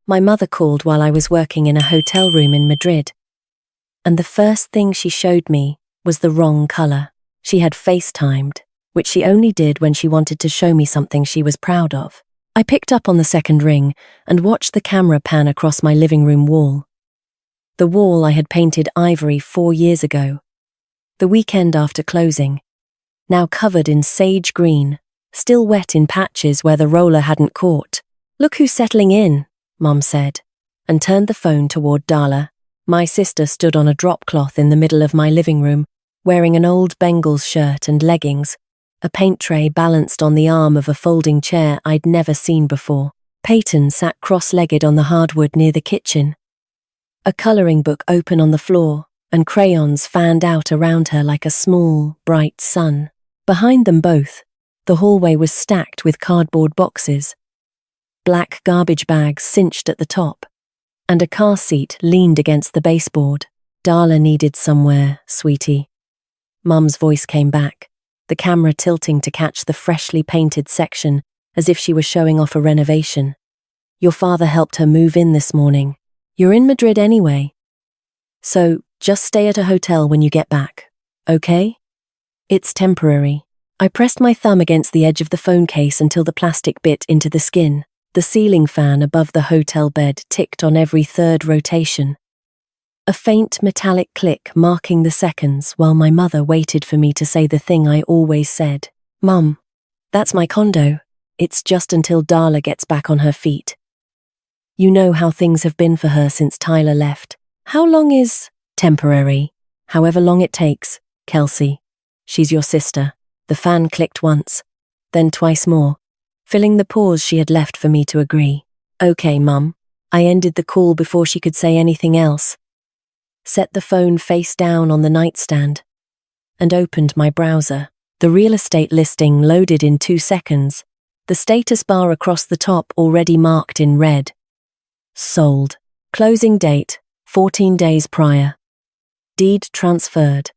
My mother called while I was working in a hotel room in Madrid. And the first thing she showed me was the wrong color. She had FaceTimed, which she only did when she wanted to show me something she was proud of. I picked up on the second ring and watched the camera pan across my living room wall. The wall I had painted ivory 4 years ago, the weekend after closing, now covered in sage green, still wet in patches where the roller hadn't caught. "Look who's settling in," Mum said, and turned the phone toward Darla. My sister stood on a drop cloth in the middle of my living room, wearing an old Bengals shirt and leggings, a paint tray balanced on the arm of a folding chair I'd never seen before. Peyton sat cross-legged on the hardwood near the kitchen, a colouring book open on the floor, and crayons fanned out around her like a small, bright sun. Behind them both, the hallway was stacked with cardboard boxes, black garbage bags cinched at the top, and a car seat leaned against the baseboard. "Darla needed somewhere, sweetie." Mum's voice came back, the camera tilting to catch the freshly painted section as if she was showing off a renovation. "Your father helped her move in this morning. You're in Madrid anyway, so just stay at a hotel when you get back, okay? It's temporary." I pressed my thumb against the edge of the phone case until the plastic bit into the skin. The ceiling fan above the hotel bed ticked on every third rotation, a faint metallic click marking the seconds while my mother waited for me to say the thing I always said. "Mum, that's my condo. It's just until Darla gets back on her feet. You know how things have been for her since Tyler left. How long is temporary? However long it takes, Kelsey. She's your sister." The fan clicked once, then twice more, filling the pause she had left for me to agree. "Okay, Mum." I ended the call before she could say anything else, set the phone face down on the nightstand, and opened my browser. The real estate listing loaded in 2 seconds, the status bar across the top already marked in red. Sold. Closing date, 14 days prior. Deed transferred.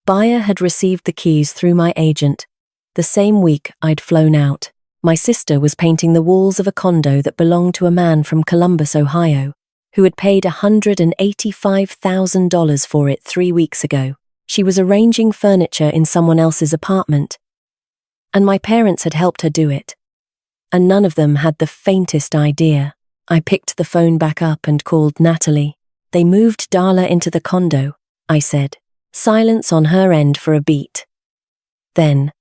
Buyer had received the keys through my agent, the same week I'd flown out. My sister was painting the walls of a condo that belonged to a man from Columbus, Ohio, who had paid $185,000 for it 3 weeks ago. She was arranging furniture in someone else's apartment, and my parents had helped her do it. And none of them had the faintest idea. I picked the phone back up and called Natalie. "They moved Darla into the condo," I said. Silence on her end for a beat. Then,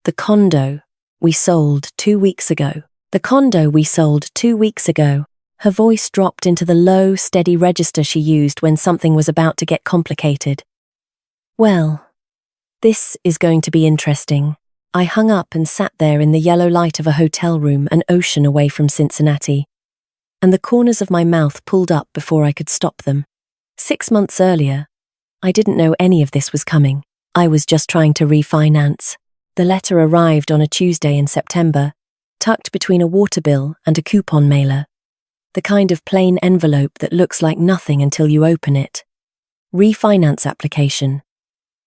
"The condo we sold 2 weeks ago. The condo we sold 2 weeks ago." Her voice dropped into the low, steady register she used when something was about to get complicated. "Well, this is going to be interesting." I hung up and sat there in the yellow light of a hotel room an ocean away from Cincinnati, and the corners of my mouth pulled up before I could stop them. 6 months earlier, I didn't know any of this was coming. I was just trying to refinance. The letter arrived on a Tuesday in September, tucked between a water bill and a coupon mailer. The kind of plain envelope that looks like nothing until you open it. Refinance application.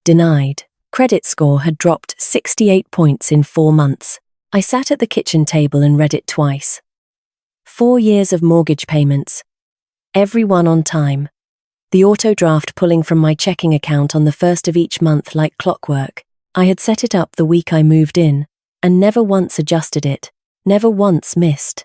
Denied. Credit score had dropped 68 points in 4 months. I sat at the kitchen table and read it twice. 4 years of mortgage payments. Every one on time. The auto draft pulling from my checking account on the first of each month like clockwork. I had set it up the week I moved in, and never once adjusted it, never once missed.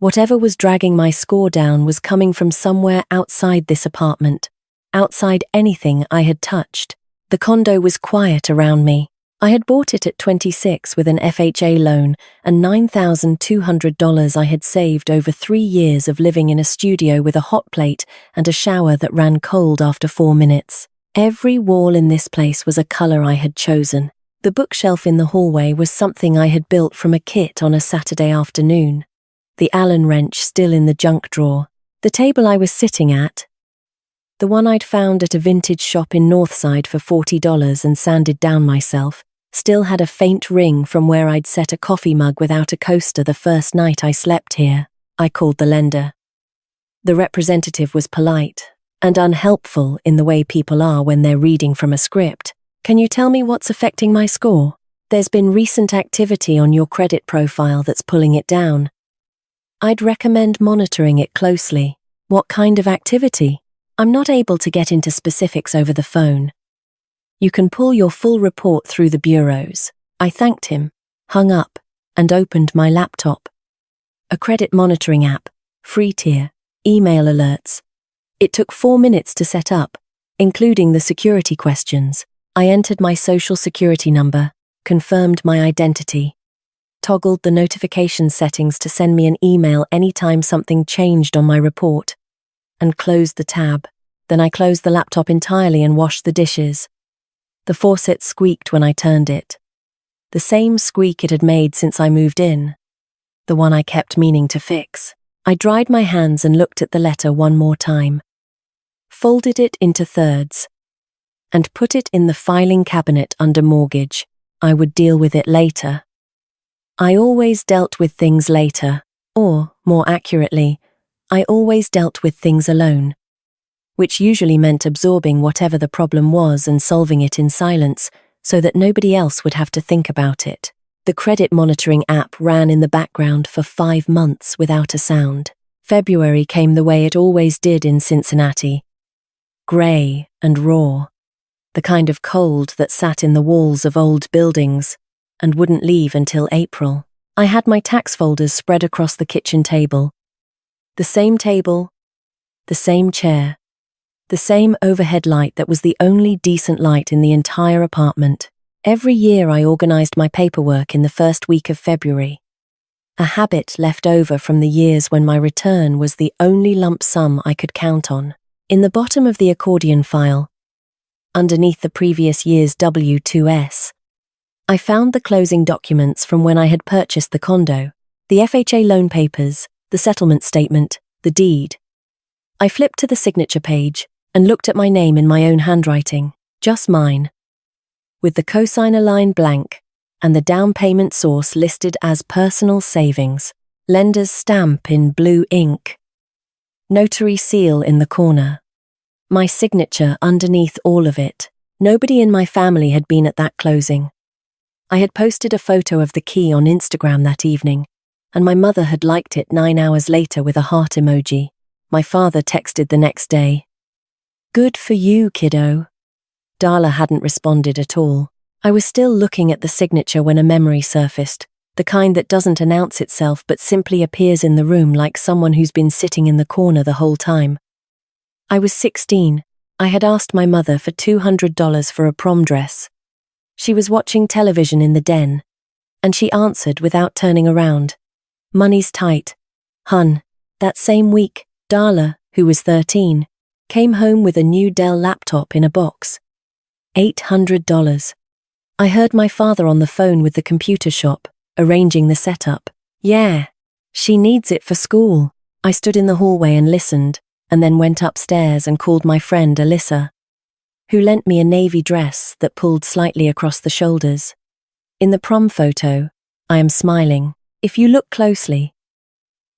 Whatever was dragging my score down was coming from somewhere outside this apartment, outside anything I had touched. The condo was quiet around me. I had bought it at 26 with an FHA loan and $9,200 I had saved over 3 years of living in a studio with a hot plate and a shower that ran cold after 4 minutes. Every wall in this place was a color I had chosen. The bookshelf in the hallway was something I had built from a kit on a Saturday afternoon. The Allen wrench still in the junk drawer. The table I was sitting at, the one I'd found at a vintage shop in Northside for $40 and sanded down myself, still had a faint ring from where I'd set a coffee mug without a coaster the first night I slept here. I called the lender. The representative was polite and unhelpful in the way people are when they're reading from a script. "Can you tell me what's affecting my score? There's been recent activity on your credit profile that's pulling it down." I'd recommend monitoring it closely. What kind of activity? I'm not able to get into specifics over the phone. You can pull your full report through the bureaus. I thanked him, hung up, and opened my laptop. A credit monitoring app, free tier, email alerts. It took 4 minutes to set up, including the security questions. I entered my social security number, confirmed my identity, toggled the notification settings to send me an email anytime something changed on my report, and closed the tab. Then I closed the laptop entirely and washed the dishes. The faucet squeaked when I turned it. The same squeak it had made since I moved in. The one I kept meaning to fix. I dried my hands and looked at the letter one more time. Folded it into thirds, and put it in the filing cabinet under mortgage. I would deal with it later. I always dealt with things later, or, more accurately, I always dealt with things alone, which usually meant absorbing whatever the problem was and solving it in silence so that nobody else would have to think about it. The credit monitoring app ran in the background for 5 months without a sound. February came the way it always did in Cincinnati. Grey and raw. The kind of cold that sat in the walls of old buildings and wouldn't leave until April. I had my tax folders spread across the kitchen table. The same table, the same chair, the same overhead light that was the only decent light in the entire apartment. Every year I organized my paperwork in the first week of February. A habit left over from the years when my return was the only lump sum I could count on. In the bottom of the accordion file, underneath the previous year's W-2S, I found the closing documents from when I had purchased the condo, the FHA loan papers, the settlement statement, the deed. I flipped to the signature page and looked at my name in my own handwriting, just mine, with the cosigner line blank and the down payment source listed as personal savings, lender's stamp in blue ink, notary seal in the corner. My signature underneath all of it. Nobody in my family had been at that closing. I had posted a photo of the key on Instagram that evening, and my mother had liked it 9 hours later with a heart emoji. My father texted the next day. "Good for you, kiddo." Darla hadn't responded at all. I was still looking at the signature when a memory surfaced, the kind that doesn't announce itself but simply appears in the room like someone who's been sitting in the corner the whole time. I was 16. I had asked my mother for $200 for a prom dress. She was watching television in the den, and she answered without turning around. "Money's tight. Hun." That same week, Darla, who was 13, came home with a new Dell laptop in a box. $800. I heard my father on the phone with the computer shop, arranging the setup. "Yeah, she needs it for school." I stood in the hallway and listened, and then went upstairs and called my friend Alyssa, who lent me a navy dress that pulled slightly across the shoulders. In the prom photo, I am smiling. If you look closely,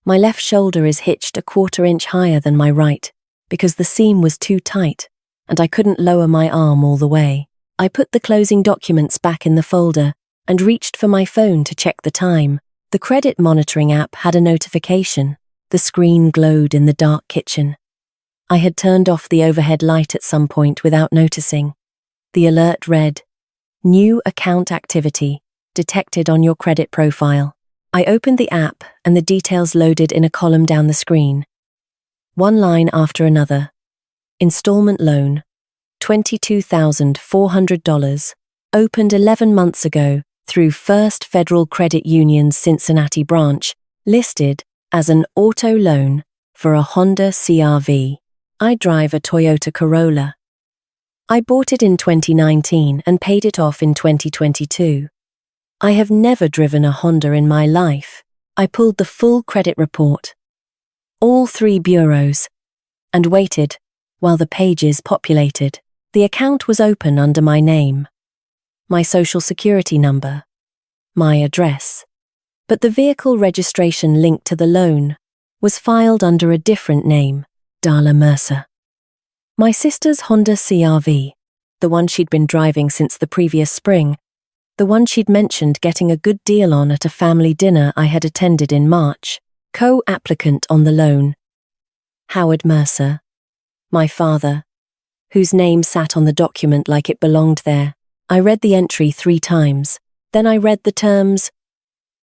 my left shoulder is hitched a 1/4 inch higher than my right because the seam was too tight and I couldn't lower my arm all the way. I put the closing documents back in the folder and reached for my phone to check the time. The credit monitoring app had a notification. The screen glowed in the dark kitchen. I had turned off the overhead light at some point without noticing. The alert read, "New account activity detected on your credit profile." I opened the app and the details loaded in a column down the screen. One line after another. Installment loan, $22,400, opened 11 months ago through First Federal Credit Union's Cincinnati branch, listed as an auto loan for a Honda CR-V. I drive a Toyota Corolla. I bought it in 2019 and paid it off in 2022. I have never driven a Honda in my life. I pulled the full credit report, all 3 bureaus, and waited while the pages populated. The account was open under my name, my social security number, my address. But the vehicle registration linked to the loan was filed under a different name, Darla Mercer. My sister's Honda CR-V, the one she'd been driving since the previous spring, the one she'd mentioned getting a good deal on at a family dinner I had attended in March. Co-applicant on the loan, Howard Mercer, my father, whose name sat on the document like it belonged there. I read the entry 3 times. Then I read the terms: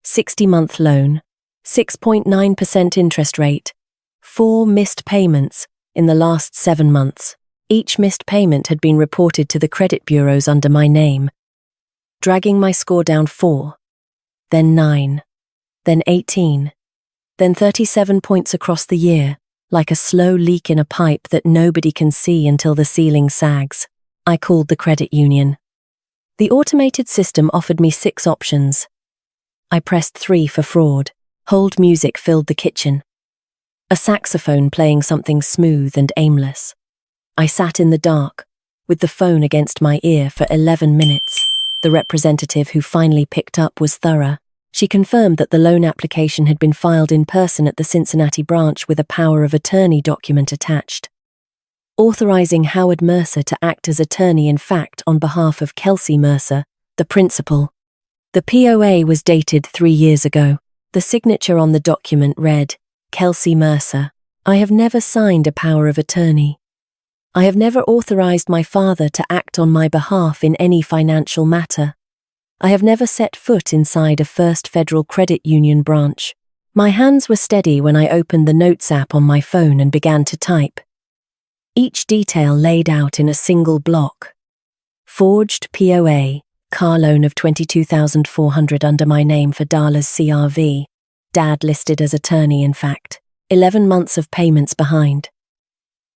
60-month loan, 6.9% interest rate, 4 missed payments in the last 7 months. Each missed payment had been reported to the credit bureaus under my name, dragging my score down 4, then 9, then 18, then 37 points across the year, like a slow leak in a pipe that nobody can see until the ceiling sags. I called the credit union. The automated system offered me 6 options. I pressed 3 for fraud. Hold music filled the kitchen, a saxophone playing something smooth and aimless. I sat in the dark, with the phone against my ear for 11 minutes. The representative who finally picked up was thorough. She confirmed that the loan application had been filed in person at the Cincinnati branch with a power of attorney document attached, authorizing Howard Mercer to act as attorney in fact on behalf of Kelsey Mercer, the principal. The POA was dated 3 years ago. The signature on the document read, Kelsey Mercer. I have never signed a power of attorney. I have never authorized my father to act on my behalf in any financial matter. I have never set foot inside a First Federal Credit Union branch. My hands were steady when I opened the Notes app on my phone and began to type. Each detail laid out in a single block. Forged POA, car loan of $22,400 under my name for Darla's CRV. Dad listed as attorney in fact. 11 months of payments behind.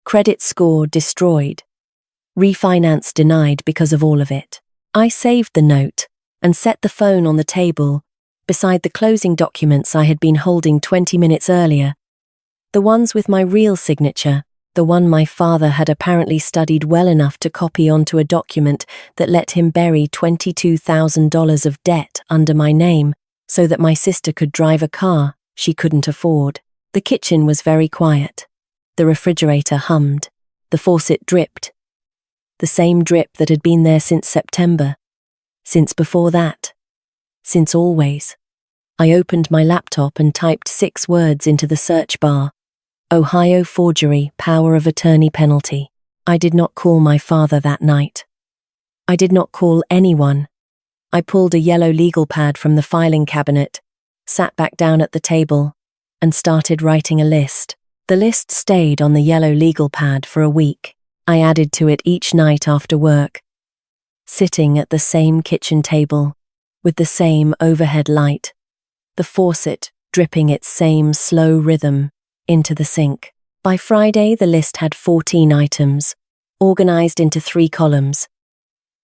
Credit score destroyed. Refinance denied because of all of it. I saved the note and set the phone on the table beside the closing documents I had been holding 20 minutes earlier. The ones with my real signature, the one my father had apparently studied well enough to copy onto a document that let him bury $22,000 of debt under my name so that my sister could drive a car she couldn't afford. The kitchen was very quiet. The refrigerator hummed. The faucet dripped. The same drip that had been there since September. Since before that. Since always. I opened my laptop and typed 6 words into the search bar. Ohio forgery, power of attorney penalty. I did not call my father that night. I did not call anyone. I pulled a yellow legal pad from the filing cabinet, sat back down at the table, and started writing a list. The list stayed on the yellow legal pad for a week. I added to it each night after work, sitting at the same kitchen table, with the same overhead light, the faucet dripping its same slow rhythm into the sink. By Friday, the list had 14 items, organized into 3 columns.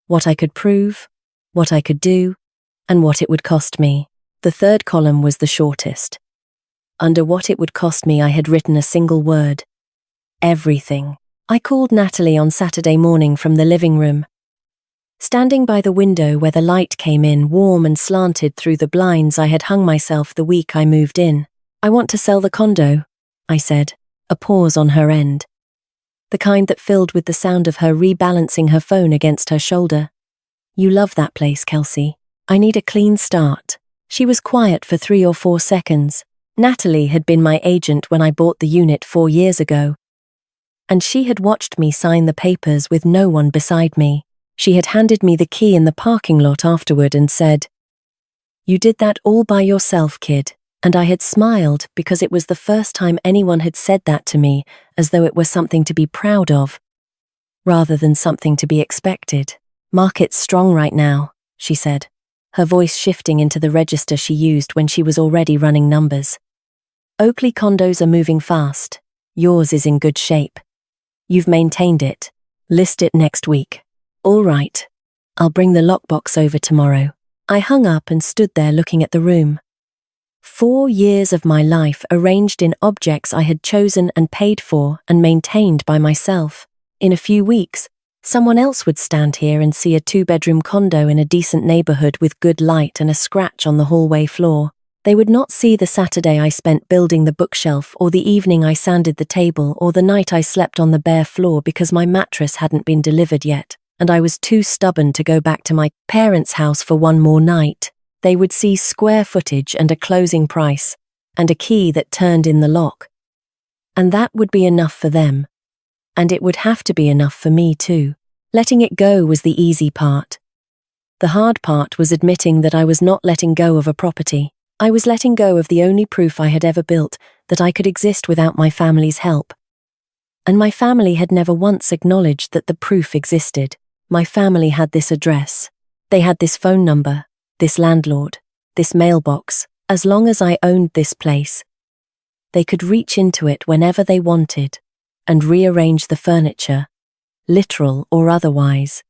What I could prove, what I could do, and what it would cost me. The 3rd column was the shortest. Under what it would cost me, I had written a single word. Everything. I called Natalie on Saturday morning from the living room. Standing by the window where the light came in, warm and slanted through the blinds I had hung myself the week I moved in. I want to sell the condo, I said, a pause on her end. The kind that filled with the sound of her rebalancing her phone against her shoulder. You love that place, Kelsey. I need a clean start. She was quiet for 3 or 4 seconds. Natalie had been my agent when I bought the unit 4 years ago, and she had watched me sign the papers with no one beside me. She had handed me the key in the parking lot afterward and said, "You did that all by yourself, kid." And I had smiled because it was the first time anyone had said that to me, as though it were something to be proud of, rather than something to be expected. "Market's strong right now," she said, her voice shifting into the register she used when she was already running numbers. "Oakley condos are moving fast. Yours is in good shape. You've maintained it. List it next week." "All right. I'll bring the lockbox over tomorrow." I hung up and stood there looking at the room. 4 years of my life arranged in objects I had chosen and paid for and maintained by myself. In a few weeks, someone else would stand here and see a 2-bedroom condo in a decent neighborhood with good light and a scratch on the hallway floor. They would not see the Saturday I spent building the bookshelf, or the evening I sanded the table, or the night I slept on the bare floor because my mattress hadn't been delivered yet, and I was too stubborn to go back to my parents' house for one more night. They would see square footage and a closing price, and a key that turned in the lock. And that would be enough for them. And it would have to be enough for me too. Letting it go was the easy part. The hard part was admitting that I was not letting go of a property. I was letting go of the only proof I had ever built that I could exist without my family's help. And my family had never once acknowledged that the proof existed. My family had this address. They had this phone number, this landlord, this mailbox. As long as I owned this place, they could reach into it whenever they wanted and rearrange the furniture, literal or otherwise,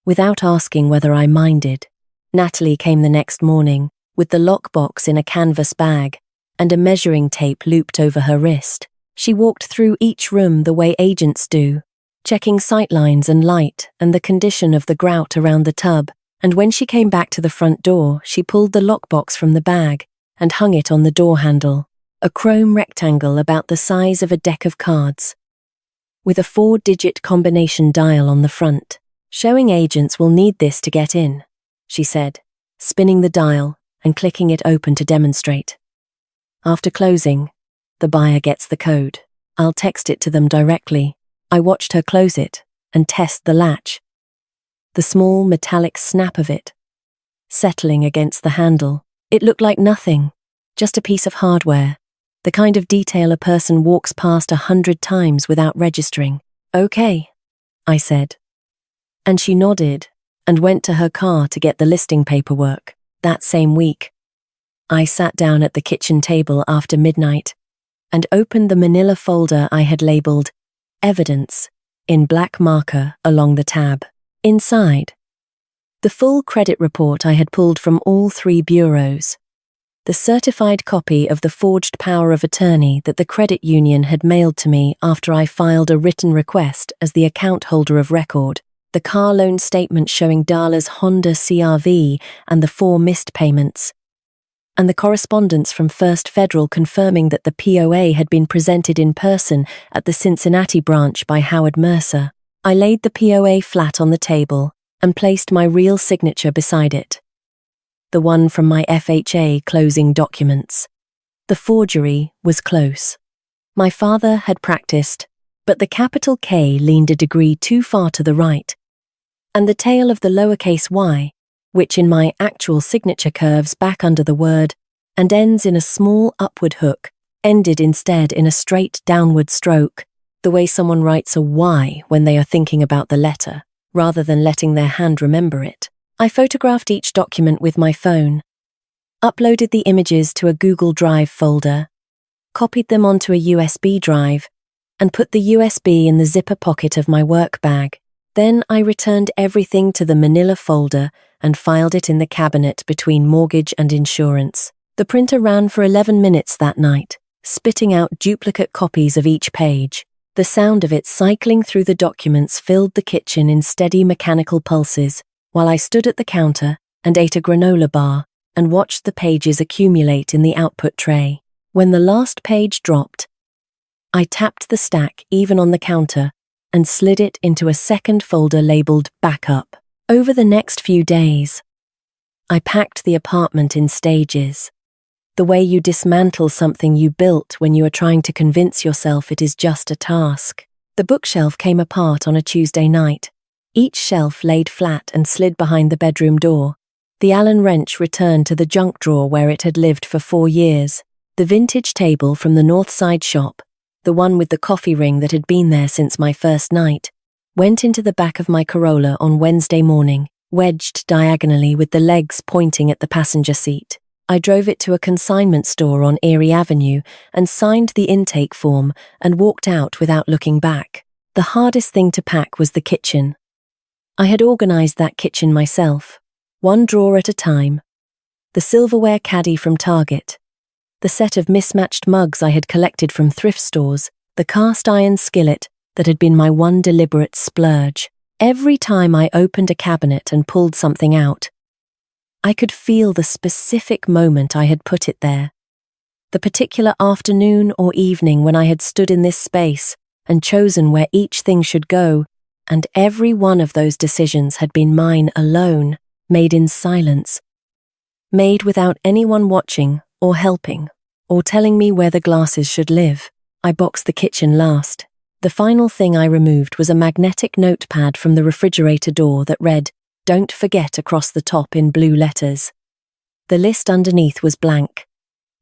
without asking whether I minded. Natalie came the next morning with the lockbox in a canvas bag and a measuring tape looped over her wrist. She walked through each room the way agents do, checking sightlines and light and the condition of the grout around the tub, and when she came back to the front door, she pulled the lockbox from the bag and hung it on the door handle, a chrome rectangle about the size of a deck of cards, with a 4-digit combination dial on the front. "Showing agents will need this to get in," she said, spinning the dial and clicking it open to demonstrate. "After closing, the buyer gets the code. I'll text it to them directly." I watched her close it and test the latch. The small metallic snap of it, settling against the handle. It looked like nothing, just a piece of hardware, the kind of detail a person walks past 100 times without registering. "Okay," I said. And she nodded and went to her car to get the listing paperwork. That same week, I sat down at the kitchen table after midnight and opened the manila folder I had labeled Evidence in black marker along the tab. Inside, the full credit report I had pulled from all 3 bureaus, the certified copy of the forged power of attorney that the credit union had mailed to me after I filed a written request as the account holder of record, the car loan statement showing Darla's Honda CR-V and the 4 missed payments, and the correspondence from First Federal confirming that the POA had been presented in person at the Cincinnati branch by Howard Mercer. I laid the POA flat on the table and placed my real signature beside it, the one from my FHA closing documents. The forgery was close. My father had practiced, but the capital K leaned a degree too far to the right, and the tail of the lowercase y, which in my actual signature curves back under the word and ends in a small upward hook, ended instead in a straight downward stroke, the way someone writes a Y when they are thinking about the letter, rather than letting their hand remember it. I photographed each document with my phone, uploaded the images to a Google Drive folder, copied them onto a USB drive, and put the USB in the zipper pocket of my work bag. Then I returned everything to the manila folder and filed it in the cabinet between mortgage and insurance. The printer ran for 11 minutes that night, spitting out duplicate copies of each page. The sound of it cycling through the documents filled the kitchen in steady mechanical pulses, while I stood at the counter and ate a granola bar and watched the pages accumulate in the output tray. When the last page dropped, I tapped the stack even on the counter and slid it into a second folder labeled Backup. Over the next few days, I packed the apartment in stages. The way you dismantle something you built when you are trying to convince yourself it is just a task. The bookshelf came apart on a Tuesday night. Each shelf laid flat and slid behind the bedroom door. The Allen wrench returned to the junk drawer where it had lived for 4 years. The vintage table from the North Side shop, the one with the coffee ring that had been there since my first night, went into the back of my Corolla on Wednesday morning, wedged diagonally with the legs pointing at the passenger seat. I drove it to a consignment store on Erie Avenue and signed the intake form and walked out without looking back. The hardest thing to pack was the kitchen. I had organized that kitchen myself, one drawer at a time. The silverware caddy from Target, the set of mismatched mugs I had collected from thrift stores, the cast iron skillet that had been my one deliberate splurge. Every time I opened a cabinet and pulled something out, I could feel the specific moment I had put it there, the particular afternoon or evening when I had stood in this space and chosen where each thing should go, and every one of those decisions had been mine alone, made in silence, made without anyone watching or helping. or telling me where the glasses should live. I boxed the kitchen last. The final thing I removed was a magnetic notepad from the refrigerator door that read, "Don't forget," across the top in blue letters. The list underneath was blank.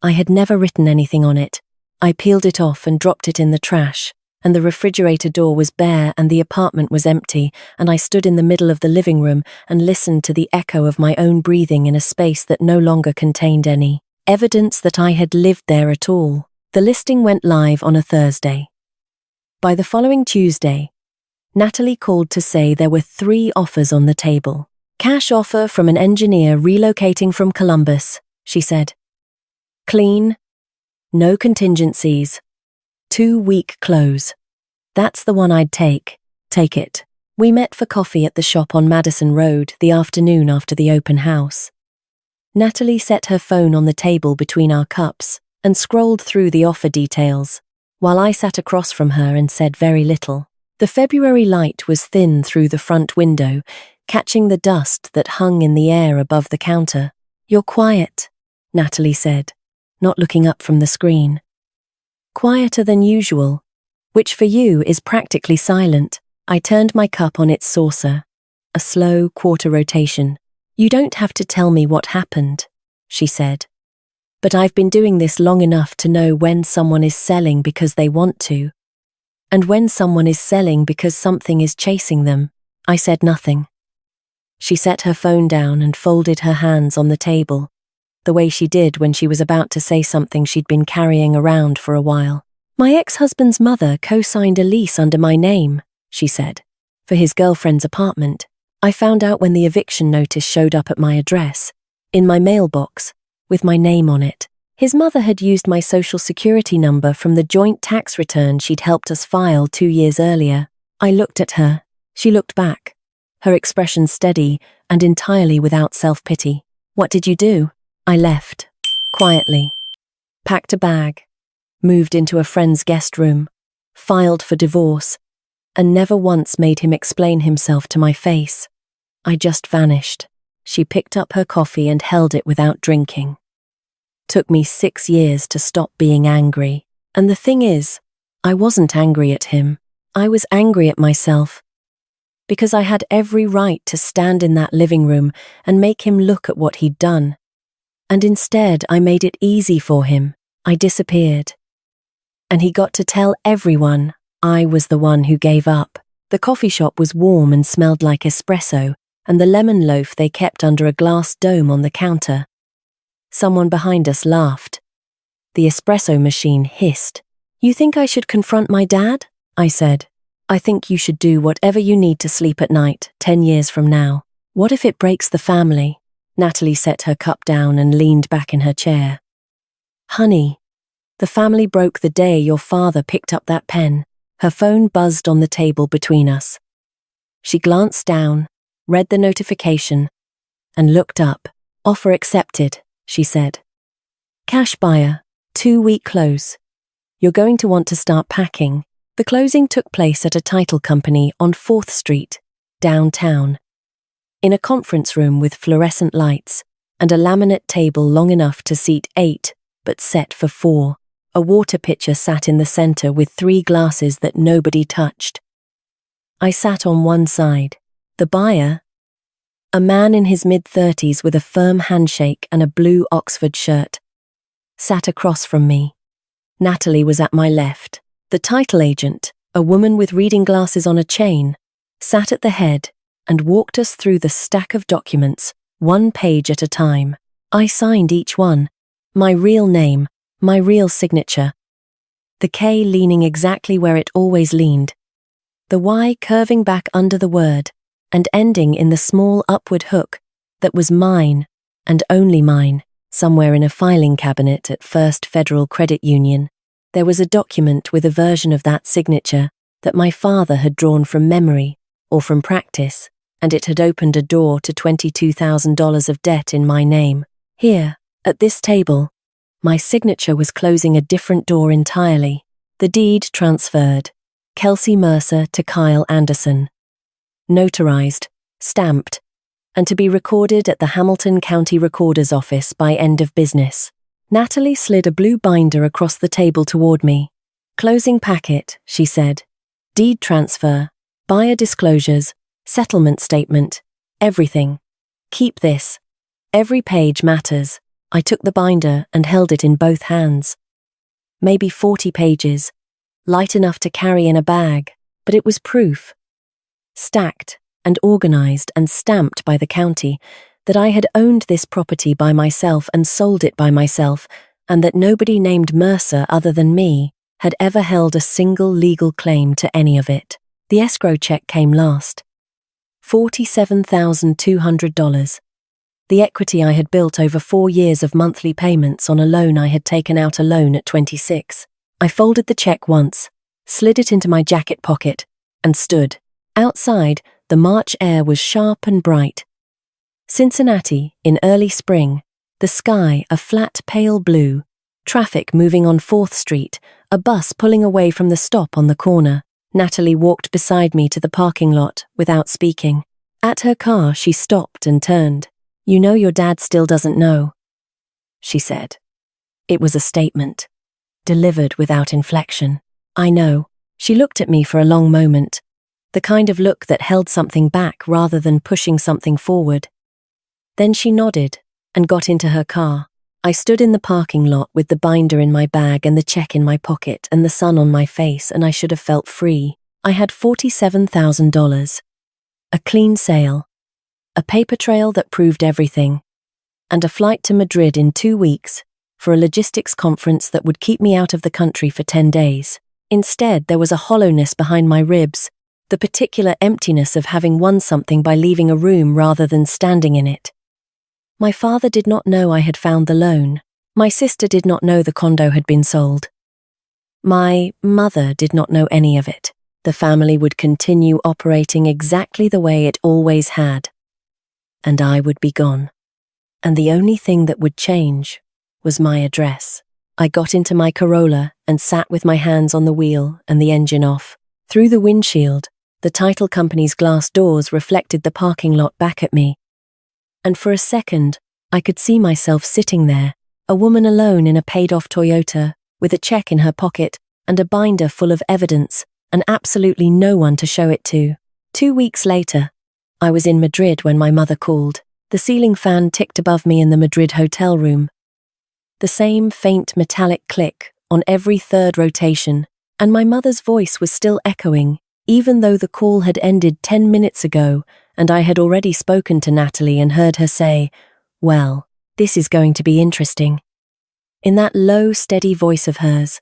I had never written anything on it. I peeled it off and dropped it in the trash, and the refrigerator door was bare and the apartment was empty, and I stood in the middle of the living room and listened to the echo of my own breathing in a space that no longer contained any evidence that I had lived there at all. The listing went live on a Thursday. By the following Tuesday, Natalie called to say there were 3 offers on the table. Cash offer from an engineer relocating from Columbus, she said. Clean, no contingencies, 2-week close. That's the one I'd take. Take it. We met for coffee at the shop on Madison Road the afternoon after the open house. Natalie set her phone on the table between our cups and scrolled through the offer details, while I sat across from her and said very little. The February light was thin through the front window, catching the dust that hung in the air above the counter. "You're quiet," Natalie said, not looking up from the screen. "Quieter than usual, which for you is practically silent." I turned my cup on its saucer, a slow quarter rotation. "You don't have to tell me what happened," she said. "But I've been doing this long enough to know when someone is selling because they want to, and when someone is selling because something is chasing them." I said nothing. She set her phone down and folded her hands on the table, the way she did when she was about to say something she'd been carrying around for a while. "My ex-husband's mother co-signed a lease under my name," she said, "for his girlfriend's apartment. I found out when the eviction notice showed up at my address, in my mailbox, with my name on it. His mother had used my social security number from the joint tax return she'd helped us file 2 years earlier." I looked at her. She looked back, her expression steady and entirely without self-pity. "What did you do?" "I left, quietly. Packed a bag, moved into a friend's guest room, filed for divorce, and never once made him explain himself to my face. I just vanished." She picked up her coffee and held it without drinking. "Took me 6 years to stop being angry. And the thing is, I wasn't angry at him. I was angry at myself. Because I had every right to stand in that living room and make him look at what he'd done. And instead, I made it easy for him. I disappeared. And he got to tell everyone I was the one who gave up." The coffee shop was warm and smelled like espresso, and the lemon loaf they kept under a glass dome on the counter. Someone behind us laughed. The espresso machine hissed. "You think I should confront my dad?" I said. "I think you should do whatever you need to sleep at night 10 years from now. What if it breaks the family?" Natalie set her cup down and leaned back in her chair. "Honey, the family broke the day your father picked up that pen." Her phone buzzed on the table between us. She glanced down, read the notification, and looked up. "Offer accepted," she said. "Cash buyer, 2-week close. You're going to want to start packing." The closing took place at a title company on 4th Street, downtown. In a conference room with fluorescent lights and a laminate table long enough to seat 8, but set for 4. A water pitcher sat in the center with 3 glasses that nobody touched. I sat on one side. The buyer, a man in his mid-30s with a firm handshake and a blue Oxford shirt, sat across from me. Natalie was at my left. The title agent, a woman with reading glasses on a chain, sat at the head and walked us through the stack of documents, 1 page at a time. I signed each one, my real name, my real signature, the K leaning exactly where it always leaned, the Y curving back under the word and ending in the small upward hook that was mine and only mine. Somewhere in a filing cabinet at First Federal Credit Union, there was a document with a version of that signature that my father had drawn from memory or from practice, and it had opened a door to $22,000 of debt in my name. Here, at this table, my signature was closing a different door entirely. The deed transferred, Kelsey Mercer to Kyle Anderson. Notarized, stamped, and to be recorded at the Hamilton County Recorder's Office by end of business. Natalie slid a blue binder across the table toward me. Closing packet, she said. Deed transfer, buyer disclosures, settlement statement, everything. Keep this. Every page matters. I took the binder and held it in both hands. Maybe 40 pages, light enough to carry in a bag, but it was proof. Stacked and organized and stamped by the county that I had owned this property by myself and sold it by myself, and that nobody named Mercer other than me had ever held a single legal claim to any of it. The escrow check came last. $47,200. The equity I had built over 4 years of monthly payments on a loan I had taken out alone at 26. I folded the check once, slid it into my jacket pocket, and stood. Outside, the March air was sharp and bright. Cincinnati, in early spring, the sky a flat pale blue, traffic moving on 4th Street, a bus pulling away from the stop on the corner. Natalie walked beside me to the parking lot without speaking. At her car, she stopped and turned. "You know your dad still doesn't know," she said. It was a statement, delivered without inflection. "I know." She looked at me for a long moment, the kind of look that held something back rather than pushing something forward. Then she nodded and got into her car. I stood in the parking lot with the binder in my bag and the check in my pocket and the sun on my face, and I should have felt free. I had $47,000. A clean sale. A paper trail that proved everything. And a flight to Madrid in 2 weeks for a logistics conference that would keep me out of the country for 10 days. Instead, there was a hollowness behind my ribs, the particular emptiness of having won something by leaving a room rather than standing in it. My father did not know I had found the loan. My sister did not know the condo had been sold. My mother did not know any of it. The family would continue operating exactly the way it always had. And I would be gone. And the only thing that would change was my address. I got into my Corolla and sat with my hands on the wheel and the engine off. Through the windshield, the title company's glass doors reflected the parking lot back at me. And for a second, I could see myself sitting there, a woman alone in a paid-off Toyota, with a check in her pocket and a binder full of evidence, and absolutely no one to show it to. 2 weeks later, I was in Madrid when my mother called. The ceiling fan ticked above me in the Madrid hotel room. The same faint metallic click on every third rotation, and my mother's voice was still echoing, even though the call had ended 10 minutes ago, and I had already spoken to Natalie and heard her say, "Well, this is going to be interesting." In that low, steady voice of hers,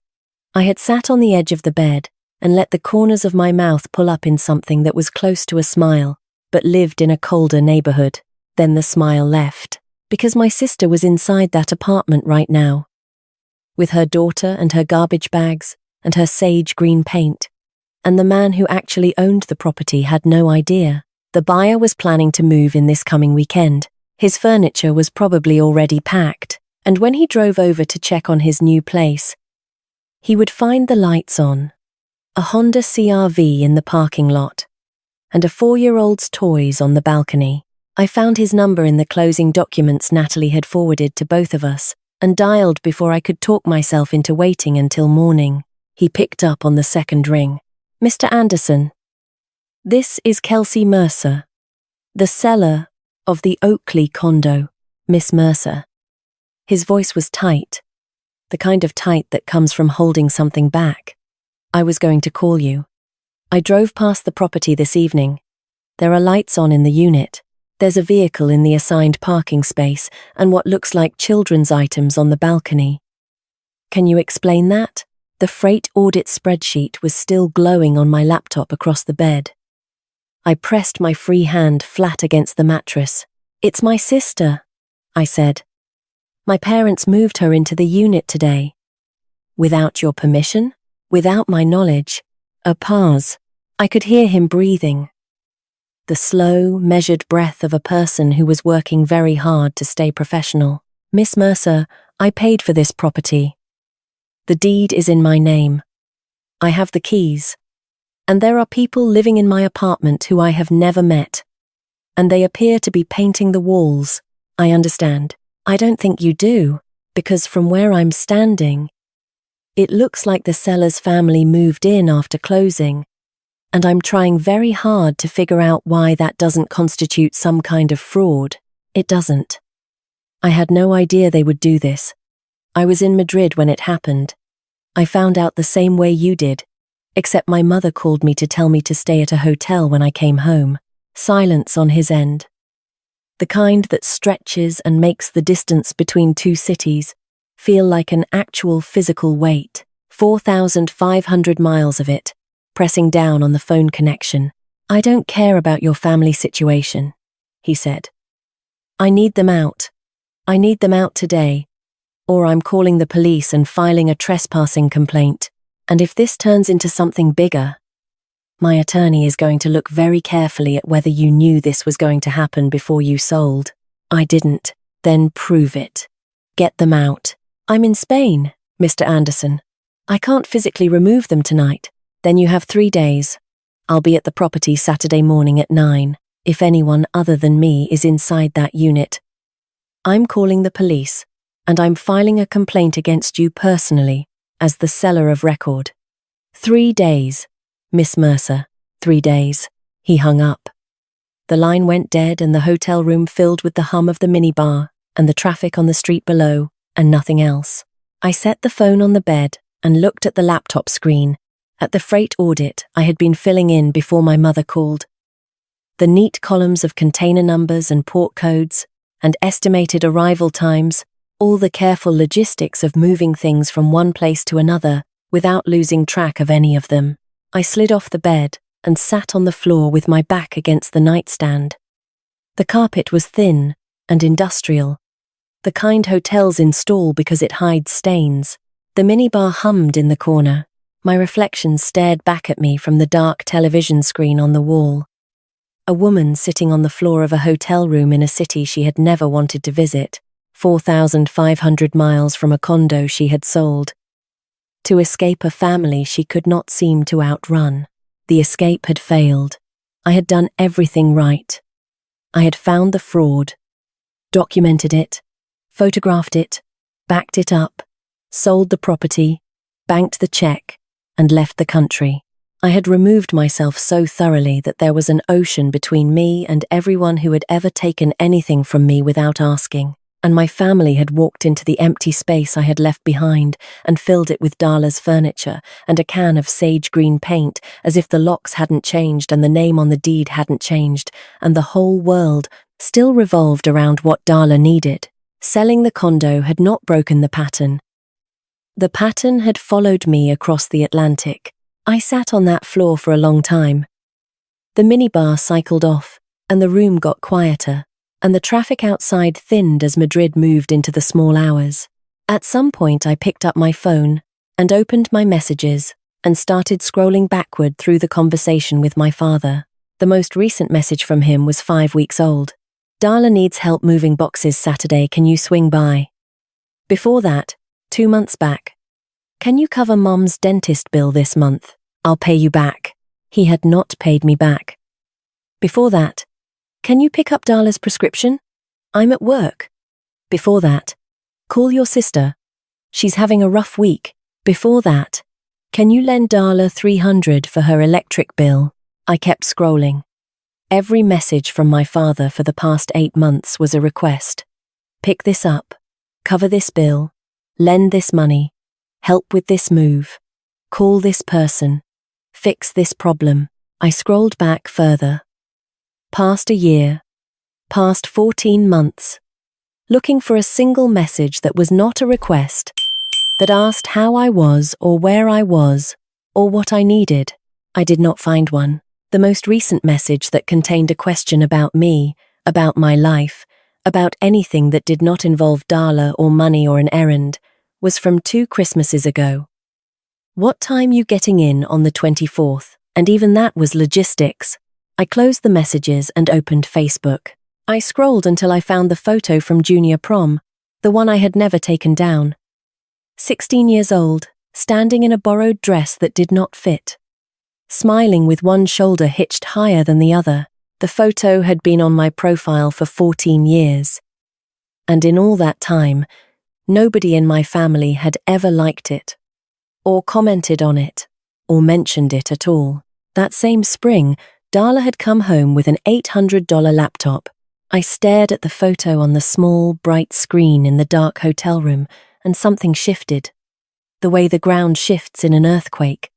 I had sat on the edge of the bed and let the corners of my mouth pull up in something that was close to a smile, but lived in a colder neighborhood. Then the smile left, because my sister was inside that apartment right now, with her daughter and her garbage bags and her sage green paint, and the man who actually owned the property had no idea. The buyer was planning to move in this coming weekend. His furniture was probably already packed, and when he drove over to check on his new place, he would find the lights on, a Honda CR-V in the parking lot, and a 4-year-old's toys on the balcony. I found his number in the closing documents Natalie had forwarded to both of us, and dialed before I could talk myself into waiting until morning. He picked up on the second ring. "Mr. Anderson, this is Kelsey Mercer, the seller of the Oakley condo, Miss Mercer." His voice was tight, the kind of tight that comes from holding something back. "I was going to call you. I drove past the property this evening. There are lights on in the unit. There's a vehicle in the assigned parking space and what looks like children's items on the balcony. Can you explain that?" The freight audit spreadsheet was still glowing on my laptop across the bed. I pressed my free hand flat against the mattress. "It's my sister," I said. "My parents moved her into the unit today." "Without your permission? Without my knowledge?" A pause. I could hear him breathing. The slow, measured breath of a person who was working very hard to stay professional. "Miss Mercer, I paid for this property. The deed is in my name. I have the keys. And there are people living in my apartment who I have never met. And they appear to be painting the walls." "I understand." "I don't think you do." because from where I'm standing, it looks like the seller's family moved in after closing, and I'm trying very hard to figure out why that doesn't constitute some kind of fraud. It doesn't. I had no idea they would do this. I was in Madrid when it happened. I found out the same way you did, except my mother called me to tell me to stay at a hotel when I came home. Silence on his end. The kind that stretches and makes the distance between two cities feel like an actual physical weight. 4,500 miles of it, pressing down on the phone connection. I don't care about your family situation, he said. I need them out. I need them out today, or I'm calling the police and filing a trespassing complaint. And if this turns into something bigger, my attorney is going to look very carefully at whether you knew this was going to happen before you sold. I didn't. Then prove it. Get them out. I'm in Spain, Mr. Anderson. I can't physically remove them tonight. Then you have 3 days. I'll be at the property Saturday morning at 9. If anyone other than me is inside that unit, I'm calling the police, and I'm filing a complaint against you personally as the seller of record. 3 days. Miss Mercer, 3 days. He hung up. The line went dead and the hotel room filled with the hum of the minibar and the traffic on the street below and nothing else. I set the phone on the bed and looked at the laptop screen, at the freight audit I had been filling in before my mother called. The neat columns of container numbers and port codes and estimated arrival times, all the careful logistics of moving things from one place to another without losing track of any of them. I slid off the bed and sat on the floor with my back against the nightstand. The carpet was thin and industrial, the kind hotels install because it hides stains. The minibar hummed in the corner. My reflection stared back at me from the dark television screen on the wall. A woman sitting on the floor of a hotel room in a city she had never wanted to visit, 4,500 miles from a condo she had sold. To escape a family she could not seem to outrun. The escape had failed. I had done everything right. I had found the fraud, documented it, photographed it, backed it up, sold the property, banked the check, and left the country. I had removed myself so thoroughly that there was an ocean between me and everyone who had ever taken anything from me without asking. And my family had walked into the empty space I had left behind and filled it with Darla's furniture and a can of sage green paint, as if the locks hadn't changed and the name on the deed hadn't changed, and the whole world still revolved around what Darla needed. Selling the condo had not broken the pattern. The pattern had followed me across the Atlantic. I sat on that floor for a long time. The minibar cycled off, and the room got quieter, and the traffic outside thinned as Madrid moved into the small hours. At some point I picked up my phone and opened my messages and started scrolling backward through the conversation with my father. The most recent message from him was 5 weeks old. Darla needs help moving boxes Saturday, can you swing by? Before that, 2 months back, can you cover Mum's dentist bill this month? I'll pay you back. He had not paid me back. Before that, can you pick up Darla's prescription? I'm at work. Before that, call your sister. She's having a rough week. Before that, can you lend Darla $300 for her electric bill? I kept scrolling. Every message from my father for the past 8 months was a request. Pick this up, cover this bill, lend this money, help with this move, call this person, fix this problem. I scrolled back further. Past a year, past 14 months, looking for a single message that was not a request, that asked how I was or where I was or what I needed. I did not find one. The most recent message that contained a question about me, about my life, about anything that did not involve Darla or money or an errand, was from 2 Christmases ago. What time you getting in on the 24th? And even that was logistics. I closed the messages and opened Facebook. I scrolled until I found the photo from junior prom, the one I had never taken down. 16 years old, standing in a borrowed dress that did not fit. Smiling with one shoulder hitched higher than the other. The photo had been on my profile for 14 years. And in all that time, Nobody in my family had ever liked it, or commented on it, or mentioned it at all. That same spring, Darla had come home with an $800 laptop. I stared at the photo on the small, bright screen in the dark hotel room, and something shifted. The way the ground shifts in an earthquake.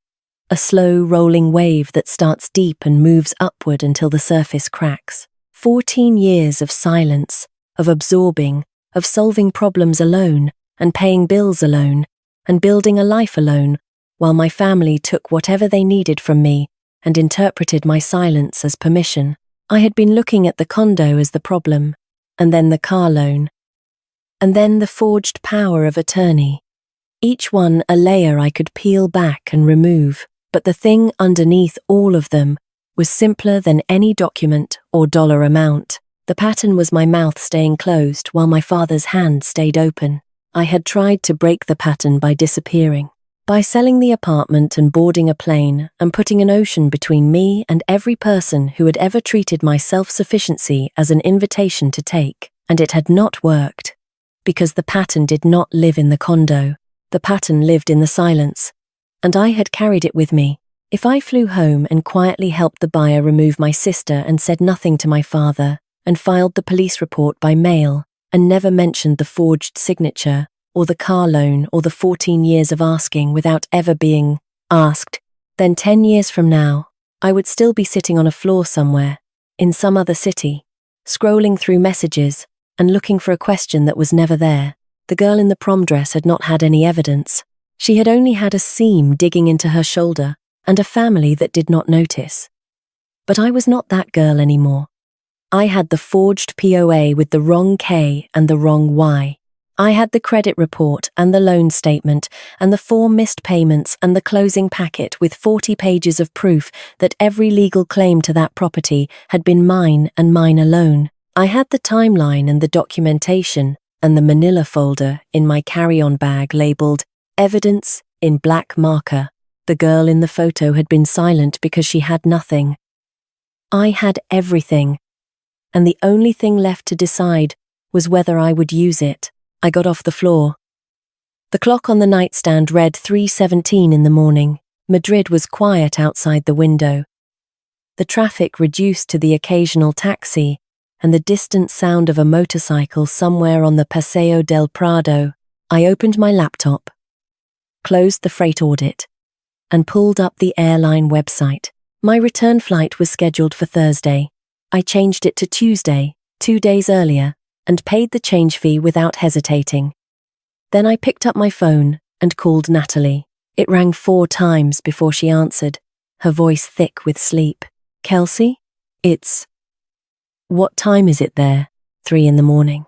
A slow, rolling wave that starts deep and moves upward until the surface cracks. 14 years of silence, of absorbing, of solving problems alone, and paying bills alone, and building a life alone, while my family took whatever they needed from me and interpreted my silence as permission. I had been looking at the condo as the problem, and then the car loan, and then the forged power of attorney. Each one a layer I could peel back and remove, but the thing underneath all of them was simpler than any document or dollar amount. The pattern was my mouth staying closed while my father's hand stayed open. I had tried to break the pattern by disappearing, by selling the apartment and boarding a plane and putting an ocean between me and every person who had ever treated my self-sufficiency as an invitation to take. And it had not worked, because the pattern did not live in the condo. The pattern lived in the silence, and I had carried it with me. If I flew home and quietly helped the buyer remove my sister and said nothing to my father, and filed the police report by mail, and never mentioned the forged signature, or the car loan, or the 14 years of asking without ever being asked, then 10 years from now, I would still be sitting on a floor somewhere, in some other city, scrolling through messages and looking for a question that was never there. The girl in the prom dress had not had any evidence. She had only had a seam digging into her shoulder and a family that did not notice. But I was not that girl anymore. I had the forged POA with the wrong K and the wrong Y. I had the credit report and the loan statement and the 4 missed payments and the closing packet with 40 pages of proof that every legal claim to that property had been mine and mine alone. I had the timeline and the documentation and the manila folder in my carry-on bag labeled Evidence in black marker. The girl in the photo had been silent because she had nothing. I had everything, and the only thing left to decide was whether I would use it. I got off the floor. The clock on the nightstand read 3:17 in the morning. Madrid was quiet outside the window. The traffic reduced to the occasional taxi and the distant sound of a motorcycle somewhere on the Paseo del Prado. I opened my laptop, closed the freight audit, and pulled up the airline website. My return flight was scheduled for Thursday. I changed it to Tuesday, 2 days earlier, and paid the change fee without hesitating. Then I picked up my phone and called Natalie. It rang 4 times before she answered, her voice thick with sleep. Kelsey? What time is it there? 3 in the morning.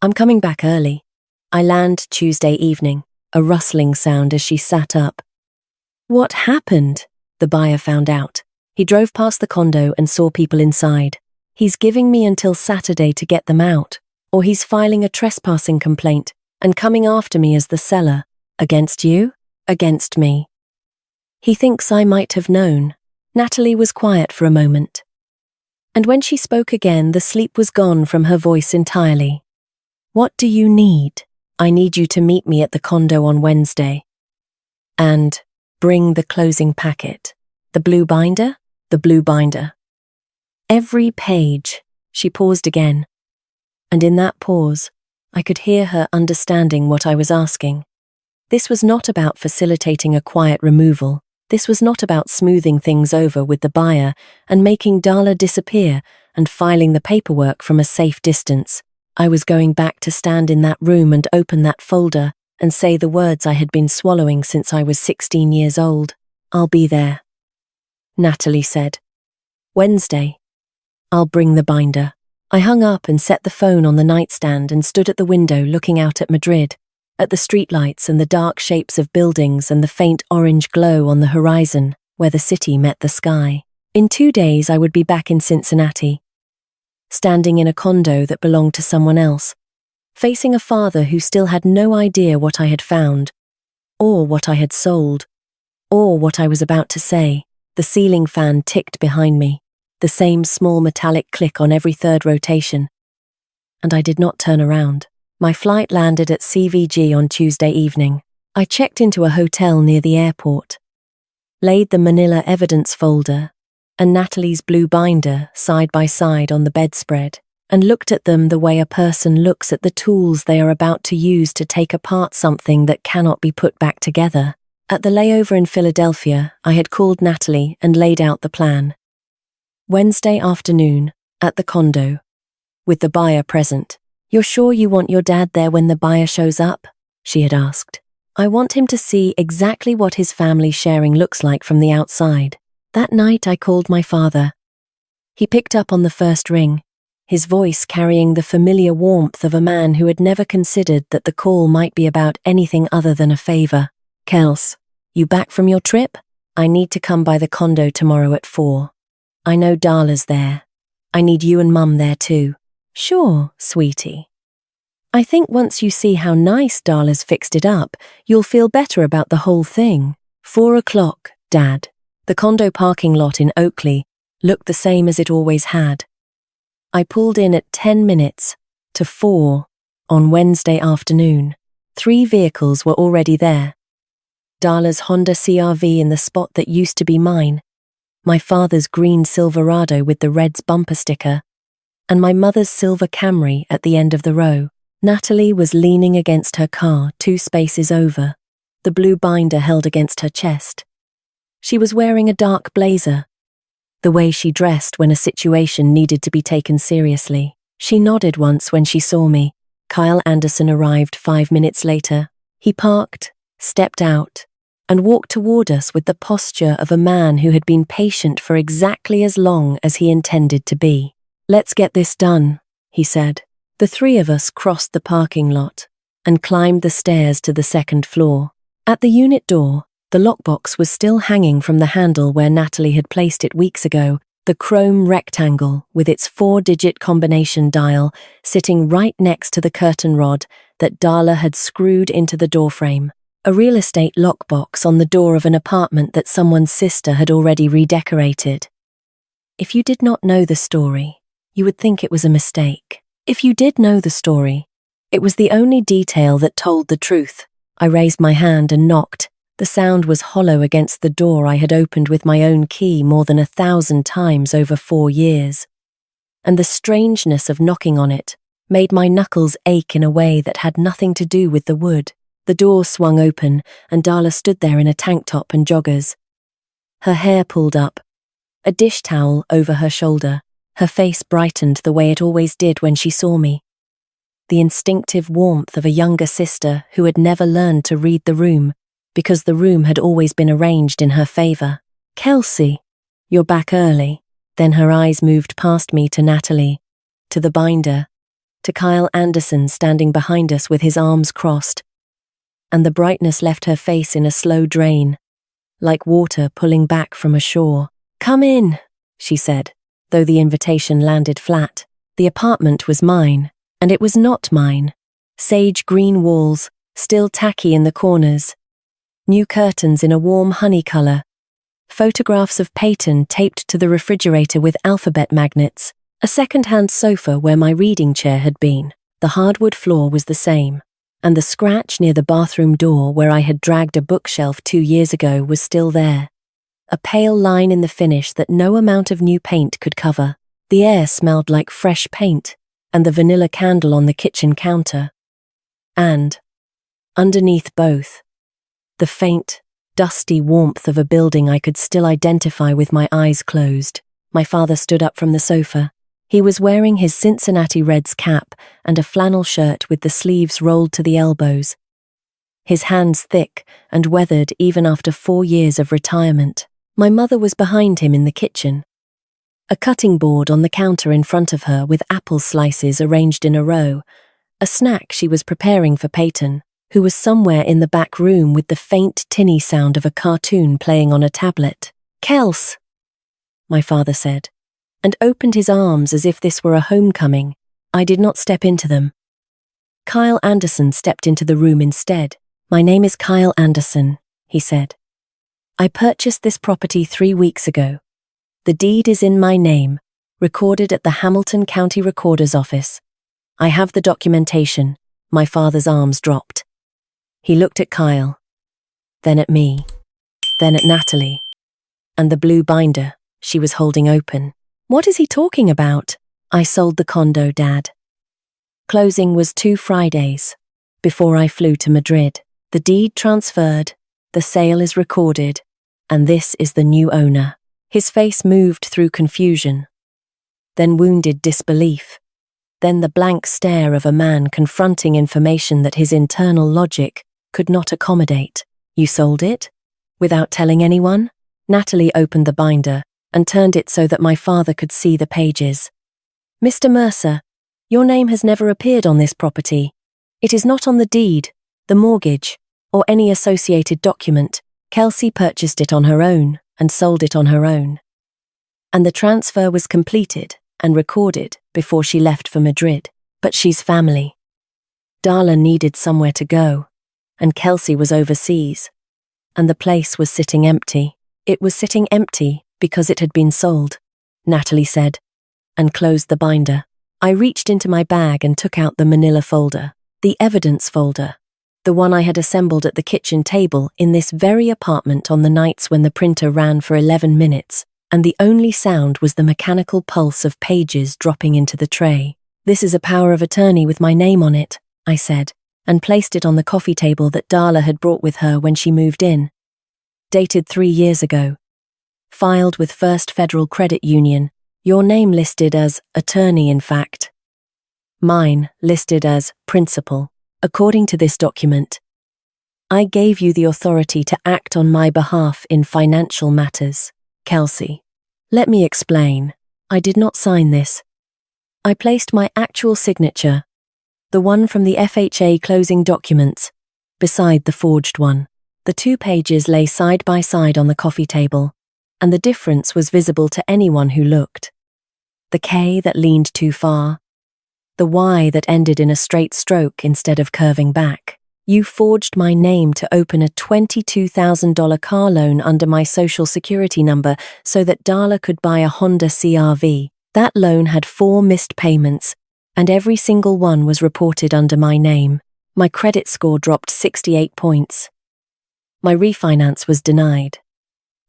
I'm coming back early. I land Tuesday evening, a rustling sound as she sat up. What happened? The buyer found out. He drove past the condo and saw people inside. He's giving me until Saturday to get them out, or he's filing a trespassing complaint and coming after me as the seller. Against you? Against me. He thinks I might have known. Natalie was quiet for a moment. And when she spoke again, the sleep was gone from her voice entirely. What do you need? I need you to meet me at the condo on Wednesday. And bring the closing packet. The blue binder? The blue binder. Every page. She paused again. And in that pause, I could hear her understanding what I was asking. This was not about facilitating a quiet removal. This was not about smoothing things over with the buyer and making Darla disappear and filing the paperwork from a safe distance. I was going back to stand in that room and open that folder and say the words I had been swallowing since I was 16 years old. I'll be there. Natalie said. Wednesday. I'll bring the binder. I hung up and set the phone on the nightstand and stood at the window looking out at Madrid, at the streetlights and the dark shapes of buildings and the faint orange glow on the horizon where the city met the sky. In 2 days I would be back in Cincinnati, standing in a condo that belonged to someone else, facing a father who still had no idea what I had found, or what I had sold, or what I was about to say. The ceiling fan ticked behind me, the same small metallic click on every third rotation, and I did not turn around. My flight landed at CVG on Tuesday evening. I checked into a hotel near the airport, laid the manila evidence folder and Natalie's blue binder side by side on the bedspread, and looked at them the way a person looks at the tools they are about to use to take apart something that cannot be put back together. At the layover in Philadelphia, I had called Natalie and laid out the plan. Wednesday afternoon, at the condo, with the buyer present. "You're sure you want your dad there when the buyer shows up?" she had asked. "I want him to see exactly what his family sharing looks like from the outside." That night I called my father. He picked up on the first ring, his voice carrying the familiar warmth of a man who had never considered that the call might be about anything other than a favor. "Kels, you back from your trip? I need to come by the condo tomorrow at 4. I know Darla's there. I need you and Mum there too." "Sure, sweetie. I think once you see how nice Darla's fixed it up, you'll feel better about the whole thing." 4 o'clock, Dad. The condo parking lot in Oakley looked the same as it always had. I pulled in at 10 minutes to 4 on Wednesday afternoon. 3 vehicles were already there. Darla's Honda CR-V in the spot that used to be mine, my father's green Silverado with the Reds bumper sticker, and my mother's silver Camry at the end of the row. Natalie was leaning against her car 2 spaces over, the blue binder held against her chest. She was wearing a dark blazer, the way she dressed when a situation needed to be taken seriously. She nodded once when she saw me. Kyle Anderson arrived 5 minutes later. He parked, stepped out, and walked toward us with the posture of a man who had been patient for exactly as long as he intended to be. "Let's get this done," he said. The 3 of us crossed the parking lot and climbed the stairs to the 2nd floor. At the unit door, the lockbox was still hanging from the handle where Natalie had placed it weeks ago, the chrome rectangle with its 4-digit combination dial sitting right next to the curtain rod that Darla had screwed into the doorframe. A real estate lockbox on the door of an apartment that someone's sister had already redecorated. If you did not know the story, you would think it was a mistake. If you did know the story, it was the only detail that told the truth. I raised my hand and knocked. The sound was hollow against the door I had opened with my own key more than 1,000 times over 4 years. And the strangeness of knocking on it made my knuckles ache in a way that had nothing to do with the wood. The door swung open and Darla stood there in a tank top and joggers. Her hair pulled up, a dish towel over her shoulder. Her face brightened the way it always did when she saw me. The instinctive warmth of a younger sister who had never learned to read the room, because the room had always been arranged in her favor. "Kelsey, you're back early." Then her eyes moved past me to Natalie, to the binder, to Kyle Anderson standing behind us with his arms crossed, and the brightness left her face in a slow drain, like water pulling back from a shore. "Come in," she said, though the invitation landed flat. The apartment was mine, and it was not mine. Sage green walls, still tacky in the corners. New curtains in a warm honey color. Photographs of Peyton taped to the refrigerator with alphabet magnets. A second-hand sofa where my reading chair had been. The hardwood floor was the same, and the scratch near the bathroom door where I had dragged a bookshelf 2 years ago was still there. A pale line in the finish that no amount of new paint could cover. The air smelled like fresh paint, and the vanilla candle on the kitchen counter. And, underneath both, the faint, dusty warmth of a building I could still identify with my eyes closed. My father stood up from the sofa. He was wearing his Cincinnati Reds cap and a flannel shirt with the sleeves rolled to the elbows. His hands thick and weathered even after 4 years of retirement. My mother was behind him in the kitchen. A cutting board on the counter in front of her with apple slices arranged in a row, a snack she was preparing for Peyton, who was somewhere in the back room with the faint tinny sound of a cartoon playing on a tablet. "Kels," my father said, and opened his arms as if this were a homecoming. I did not step into them. Kyle Anderson stepped into the room instead. "My name is Kyle Anderson," he said. "I purchased this property 3 weeks ago. The deed is in my name, recorded at the Hamilton County Recorder's Office. I have the documentation. My father's arms dropped. He looked at Kyle, then at me, then at Natalie, and the blue binder she was holding open. What is he talking about? I sold the condo, Dad. Closing was 2 Fridays before I flew to Madrid. The deed transferred, the sale is recorded, and this is the new owner. His face moved through confusion, then wounded disbelief, then the blank stare of a man confronting information that his internal logic could not accommodate. You sold it? Without telling anyone? Natalie opened the binder and turned it so that my father could see the pages. Mr. Mercer, your name has never appeared on this property. It is not on the deed, the mortgage, or any associated document. Kelsey purchased it on her own and sold it on her own. And the transfer was completed and recorded before she left for Madrid. But she's family. Darla needed somewhere to go, and Kelsey was overseas, and the place was sitting empty. It was sitting empty because it had been sold, Natalie said, and closed the binder. I reached into my bag and took out the manila folder, the evidence folder, the one I had assembled at the kitchen table in this very apartment on the nights when the printer ran for 11 minutes, and the only sound was the mechanical pulse of pages dropping into the tray. This is a power of attorney with my name on it, I said, and placed it on the coffee table that Darla had brought with her when she moved in. Dated 3 years ago. Filed with First Federal Credit Union. Your name listed as attorney, in fact. Mine listed as principal. According to this document, I gave you the authority to act on my behalf in financial matters. Kelsey, let me explain. I did not sign this. I placed my actual signature, the one from the FHA closing documents, beside the forged one. The 2 pages lay side by side on the coffee table, and the difference was visible to anyone who looked. The K that leaned too far, the Y that ended in a straight stroke instead of curving back. You forged my name to open a $22,000 car loan under my social security number so that Darla could buy a Honda CR-V. That loan had 4 missed payments, and every single one was reported under my name. My credit score dropped 68 points. My refinance was denied.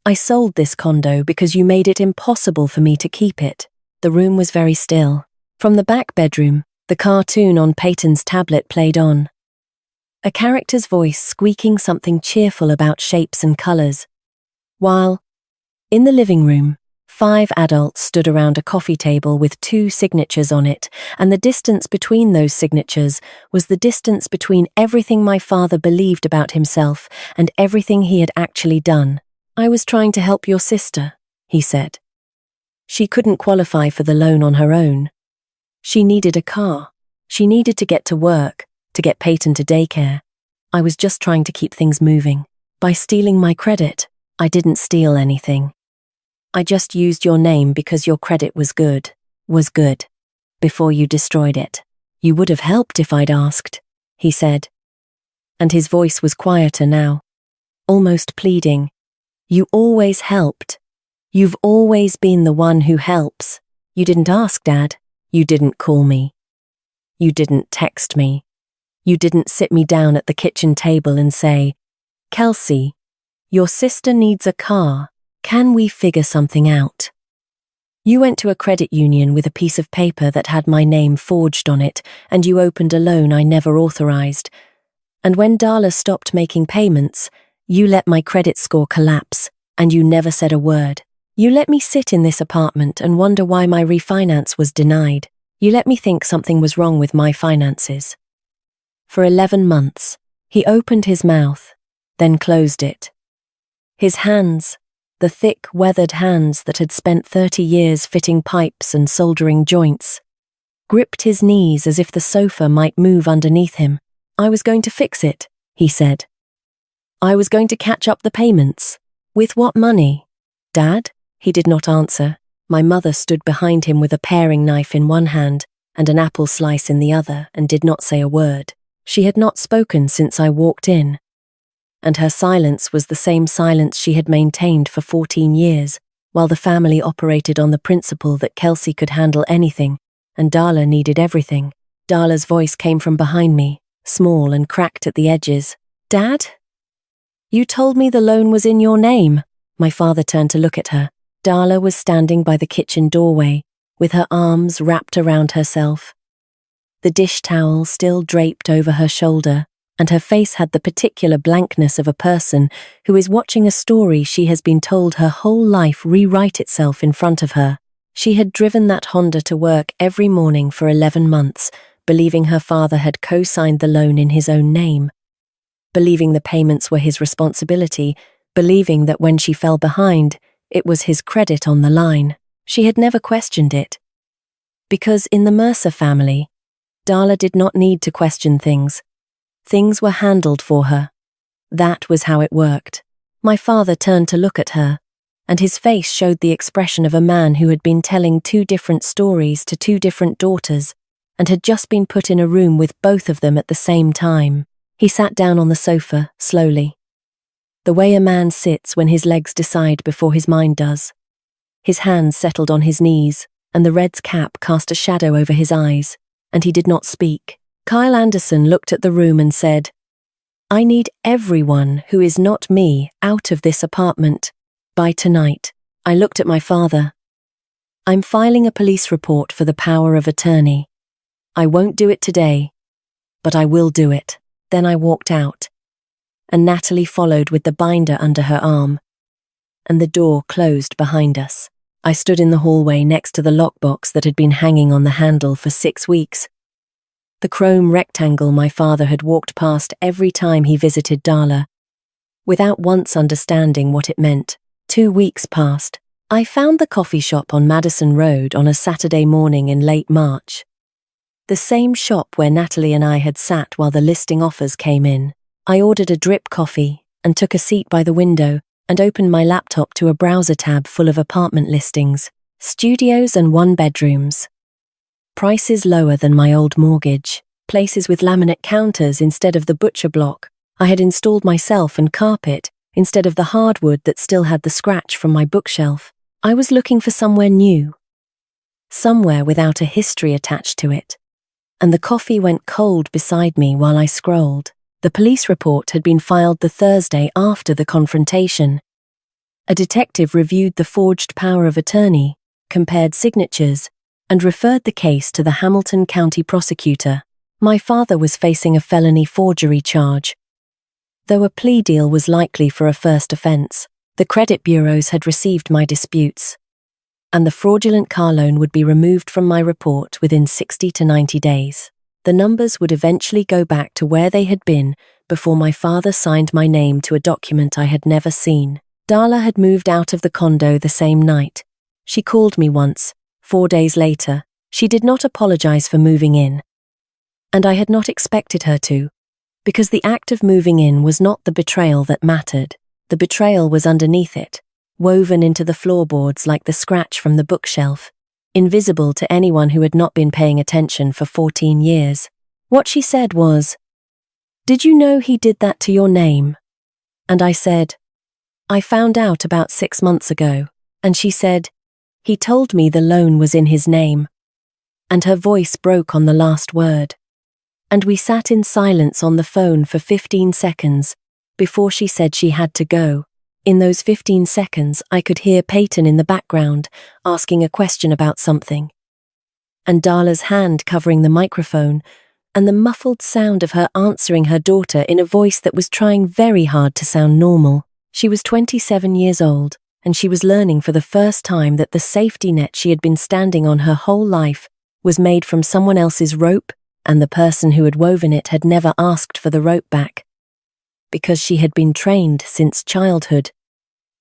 I sold this condo because you made it impossible for me to keep it. The room was very still. From the back bedroom, the cartoon on Peyton's tablet played on. A character's voice squeaking something cheerful about shapes and colors. While, in the living room, 5 adults stood around a coffee table with 2 signatures on it, and the distance between those signatures was the distance between everything my father believed about himself and everything he had actually done. I was trying to help your sister, he said. She couldn't qualify for the loan on her own. She needed a car. She needed to get to work, to get Peyton to daycare. I was just trying to keep things moving. By stealing my credit, I didn't steal anything. I just used your name because your credit was good, before you destroyed it. You would have helped if I'd asked, he said. And his voice was quieter now, almost pleading. You always helped. You've always been the one who helps. You didn't ask, Dad. You didn't call me. You didn't text me. You didn't sit me down at the kitchen table and say, Kelsey, your sister needs a car. Can we figure something out? You went to a credit union with a piece of paper that had my name forged on it, and you opened a loan I never authorized. And when Darla stopped making payments, you let my credit score collapse, and you never said a word. You let me sit in this apartment and wonder why my refinance was denied. You let me think something was wrong with my finances. For 11 months, he opened his mouth, then closed it. His hands, the thick, weathered hands that had spent 30 years fitting pipes and soldering joints, gripped his knees as if the sofa might move underneath him. I was going to fix it, he said. I was going to catch up the payments. With what money? Dad? He did not answer. My mother stood behind him with a paring knife in one hand and an apple slice in the other and did not say a word. She had not spoken since I walked in, and her silence was the same silence she had maintained for 14 years, while the family operated on the principle that Kelsey could handle anything and Darla needed everything. Darla's voice came from behind me. small and cracked at the edges. "Dad? You told me the loan was in your name." My father turned to look at her. Darla was standing by the kitchen doorway, with her arms wrapped around herself. The dish towel still draped over her shoulder, and her face had the particular blankness of a person who is watching a story she has been told her whole life rewrite itself in front of her. She had driven that Honda to work every morning for 11 months, believing her father had co-signed the loan in his own name, believing the payments were his responsibility, believing that when she fell behind, it was his credit on the line. She had never questioned it. Because in the Mercer family, Darla did not need to question things. Things were handled for her. That was how it worked. My father turned to look at her, and his face showed the expression of a man who had been telling 2 different stories to 2 different daughters and had just been put in a room with both of them at the same time. He sat down on the sofa, slowly. The way a man sits when his legs decide before his mind does. His hands settled on his knees, and the Red's cap cast a shadow over his eyes, and he did not speak. Kyle Anderson looked at the room and said, "I need everyone who is not me out of this apartment by tonight." I looked at my father. "I'm filing a police report for the power of attorney. I won't do it today, but I will do it." Then I walked out, and Natalie followed with the binder under her arm, and the door closed behind us. I stood in the hallway next to the lockbox that had been hanging on the handle for 6 weeks. The chrome rectangle my father had walked past every time he visited Darla, without once understanding what it meant. 2 weeks passed. I found the coffee shop on Madison Road on a Saturday morning in late March. The same shop where Natalie and I had sat while the listing offers came in. I ordered a drip coffee and took a seat by the window and opened my laptop to a browser tab full of apartment listings, studios and 1-bedrooms. Prices lower than my old mortgage, places with laminate counters instead of the butcher block I had installed myself and carpet instead of the hardwood that still had the scratch from my bookshelf. I was looking for somewhere new, somewhere without a history attached to it. And the coffee went cold beside me while I scrolled. The police report had been filed the Thursday after the confrontation. A detective reviewed the forged power of attorney, compared signatures, and referred the case to the Hamilton County prosecutor. My father was facing a felony forgery charge. Though a plea deal was likely for a first offense, the credit bureaus had received my disputes, and the fraudulent car loan would be removed from my report within 60 to 90 days. The numbers would eventually go back to where they had been before my father signed my name to a document I had never seen. Darla had moved out of the condo the same night. She called me once, 4 days later. She did not apologize for moving in. And I had not expected her to, because the act of moving in was not the betrayal that mattered. The betrayal was underneath it, woven into the floorboards like the scratch from the bookshelf, invisible to anyone who had not been paying attention for 14 years. What she said was, "Did you know he did that to your name?" And I said, "I found out about 6 months ago." And she said, "He told me the loan was in his name." And her voice broke on the last word. And we sat in silence on the phone for 15 seconds before she said she had to go. In those 15 seconds, I could hear Peyton in the background asking a question about something, and Darla's hand covering the microphone, and the muffled sound of her answering her daughter in a voice that was trying very hard to sound normal. She was 27 years old, and she was learning for the first time that the safety net she had been standing on her whole life was made from someone else's rope, and the person who had woven it had never asked for the rope back, because she had been trained since childhood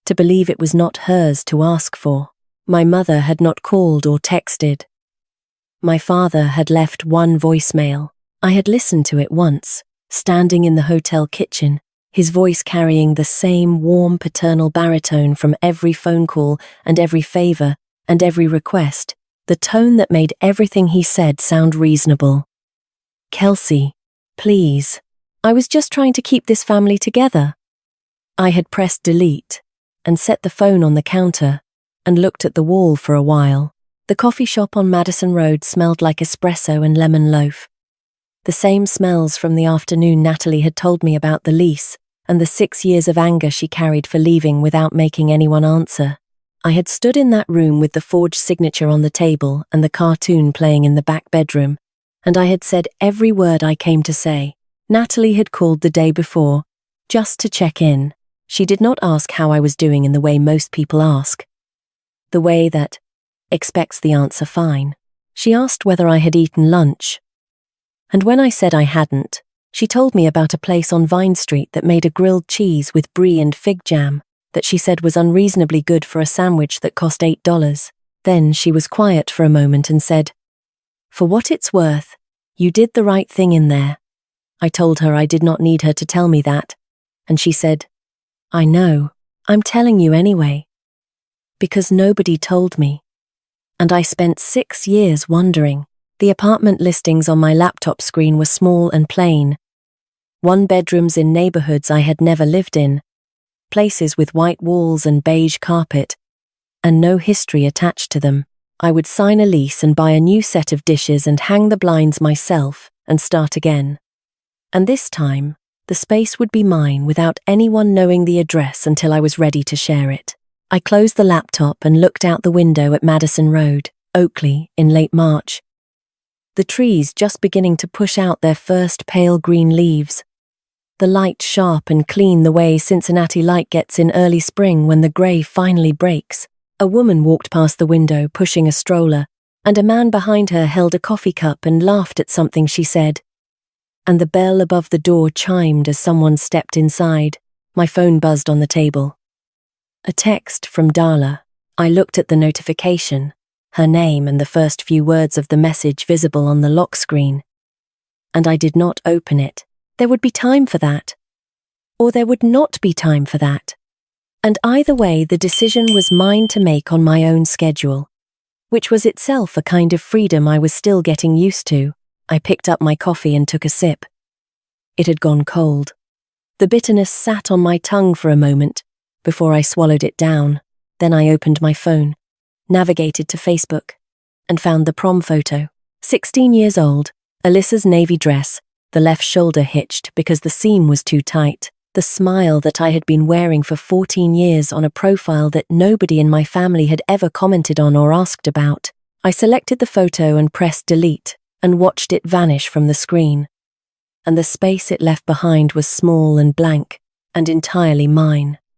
to believe it was not hers to ask for. My mother had not called or texted. My father had left one voicemail. I had listened to it once, standing in the hotel kitchen, his voice carrying the same warm paternal baritone from every phone call and every favor and every request, the tone that made everything he said sound reasonable. "Kelsey, please. I was just trying to keep this family together." I had pressed delete and set the phone on the counter and looked at the wall for a while. The coffee shop on Madison Road smelled like espresso and lemon loaf. The same smells from the afternoon Natalie had told me about the lease, and the 6 years of anger she carried for leaving without making anyone answer. I had stood in that room with the forged signature on the table and the cartoon playing in the back bedroom, and I had said every word I came to say. Natalie had called the day before, just to check in. She did not ask how I was doing in the way most people ask. The way that expects the answer fine. She asked whether I had eaten lunch. And when I said I hadn't, she told me about a place on Vine Street that made a grilled cheese with brie and fig jam that she said was unreasonably good for a sandwich that cost $8. Then she was quiet for a moment and said, "For what it's worth, you did the right thing in there." I told her I did not need her to tell me that, and she said, "I know, I'm telling you anyway." Because nobody told me. And I spent 6 years wondering. The apartment listings on my laptop screen were small and plain. One-bedrooms in neighborhoods I had never lived in, places with white walls and beige carpet, and no history attached to them. I would sign a lease and buy a new set of dishes and hang the blinds myself and start again. And this time, the space would be mine without anyone knowing the address until I was ready to share it. I closed the laptop and looked out the window at Madison Road, Oakley, in late March. The trees just beginning to push out their first pale green leaves. The light sharp and clean the way Cincinnati light gets in early spring when the grey finally breaks. A woman walked past the window pushing a stroller, and a man behind her held a coffee cup and laughed at something she said. And the bell above the door chimed as someone stepped inside. My phone buzzed on the table. A text from Darla. I looked at the notification, her name and the first few words of the message visible on the lock screen. And I did not open it. There would be time for that. Or there would not be time for that. And either way, the decision was mine to make on my own schedule, which was itself a kind of freedom I was still getting used to. I picked up my coffee and took a sip. It had gone cold. The bitterness sat on my tongue for a moment before I swallowed it down. Then I opened my phone, navigated to Facebook, and found the prom photo. 16 years old, Alyssa's navy dress, the left shoulder hitched because the seam was too tight, the smile that I had been wearing for 14 years on a profile that nobody in my family had ever commented on or asked about. I selected the photo and pressed delete and watched it vanish from the screen. And the space it left behind was small and blank and entirely mine.